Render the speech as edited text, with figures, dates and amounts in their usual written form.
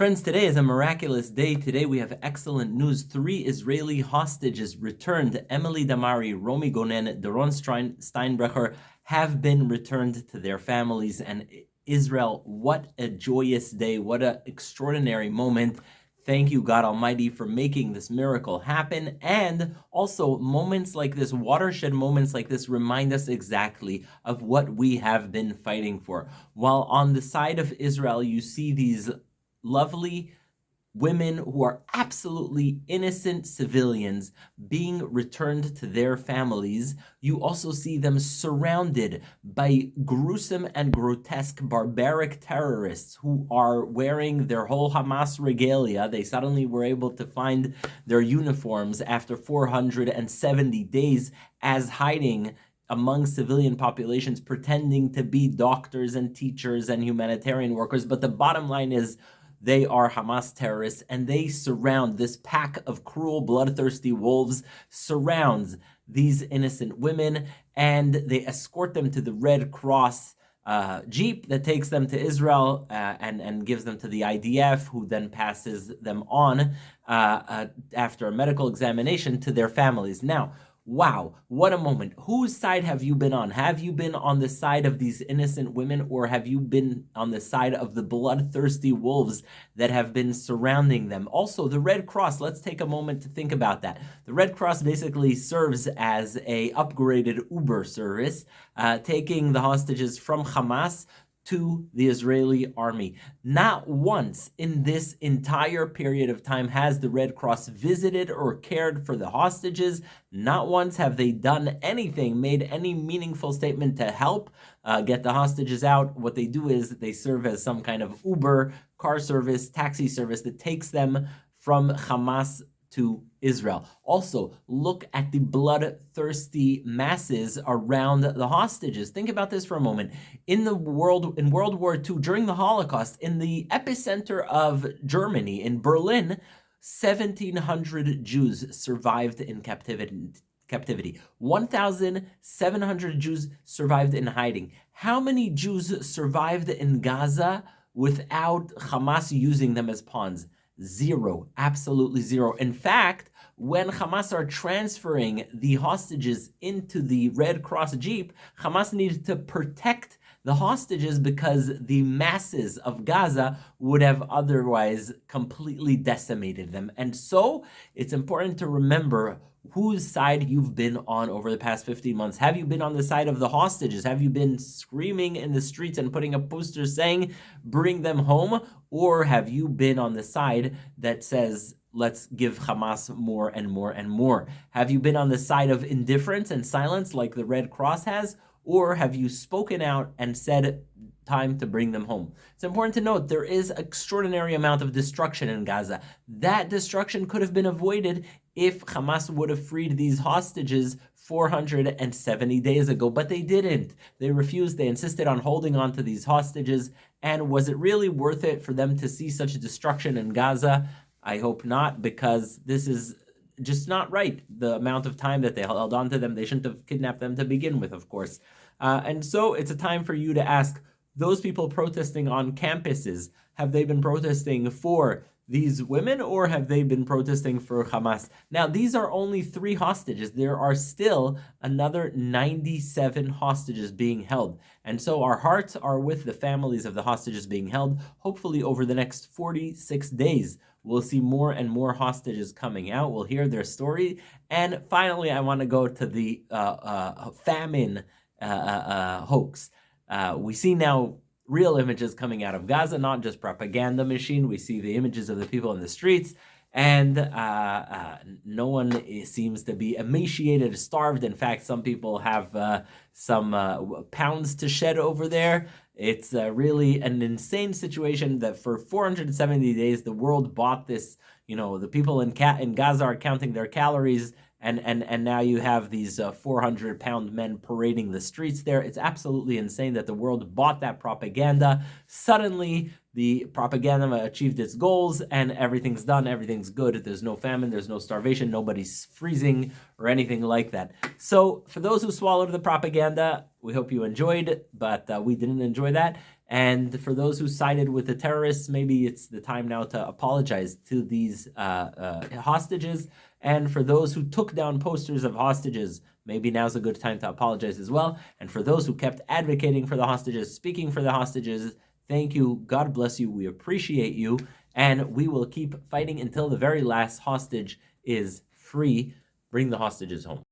Friends, today is a miraculous day. Today we have excellent news. 3 Israeli hostages returned. Emily Damari, Romy Gonen, Doron Steinbrecher have been returned to their families. And Israel, what a joyous day. What an extraordinary moment. Thank you, God Almighty, for making this miracle happen. And also, moments like this, watershed moments like this, remind us exactly of what we have been fighting for. While on the side of Israel, you see these lovely women who are absolutely innocent civilians being returned to their families, you also see them surrounded by gruesome and grotesque barbaric terrorists who are wearing their whole Hamas regalia. They suddenly were able to find their uniforms after 470 days as hiding among civilian populations, pretending to be doctors and teachers and humanitarian workers. But the bottom line is, they are Hamas terrorists, and they surround, this pack of cruel, bloodthirsty wolves surrounds these innocent women, and they escort them to the Red Cross jeep that takes them to Israel and gives them to the IDF, who then passes them on after a medical examination to their families. Now, wow, what a moment. Whose side have you been on? Have you been on the side of these innocent women, or have you been on the side of the bloodthirsty wolves that have been surrounding them? Also, the Red Cross, let's take a moment to think about that. The Red Cross basically serves as a upgraded Uber service, taking the hostages from Hamas to the Israeli army. Not once in this entire period of time has the Red Cross visited or cared for the hostages. Not once have they done anything, made any meaningful statement to help get the hostages out. What they do is they serve as some kind of Uber, car service, taxi service that takes them from Hamas to Israel. Also, look at the bloodthirsty masses around the hostages. Think about this for a moment. In World War II, during the Holocaust, in the epicenter of Germany, in Berlin, 1,700 Jews survived in captivity. 1,700 Jews survived in hiding. How many Jews survived in Gaza without Hamas using them as pawns? Zero, absolutely zero. In fact, when Hamas are transferring the hostages into the Red Cross Jeep, Hamas needed to protect the hostages because the masses of Gaza would have otherwise completely decimated them. And so it's important to remember whose side you've been on over the past 15 months. Have you been on the side of the hostages? Have you been screaming in the streets and putting up posters saying, bring them home? Or have you been on the side that says, let's give Hamas more and more and more? Have you been on the side of indifference and silence like the Red Cross has? Or have you spoken out and said, time to bring them home? It's important to note there is an extraordinary amount of destruction in Gaza. That destruction could have been avoided if Hamas would have freed these hostages 470 days ago, but they didn't. They refused. They insisted on holding on to these hostages. And was it really worth it for them to see such destruction in Gaza? I hope not, because this is just not right. The amount of time that they held on to them, they shouldn't have kidnapped them to begin with, of course. And so it's a time for you to ask, those people protesting on campuses, have they been protesting for these women, or have they been protesting for Hamas? Now, these are only 3 hostages. There are still another 97 hostages being held. And so our hearts are with the families of the hostages being held. Hopefully over the next 46 days, we'll see more and more hostages coming out. We'll hear their story. And finally, I want to go to the famine hoax. We see now real images coming out of Gaza, not just propaganda machine. We see the images of the people in the streets, and no one seems to be emaciated, starved. In fact, some people have some pounds to shed over there. It's really an insane situation that for 470 days, the world bought this. You know, the people in Gaza are counting their calories, and now you have these 400-pound men parading the streets there. It's absolutely insane that the world bought that propaganda. Suddenly, the propaganda achieved its goals, and everything's done, everything's good. There's no famine, there's no starvation, nobody's freezing or anything like that. So for those who swallowed the propaganda, we hope you enjoyed, but we didn't enjoy that. And for those who sided with the terrorists, maybe it's the time now to apologize to these hostages. And for those who took down posters of hostages, maybe now's a good time to apologize as well. And for those who kept advocating for the hostages, speaking for the hostages, thank you. God bless you. We appreciate you. And we will keep fighting until the very last hostage is free. Bring the hostages home.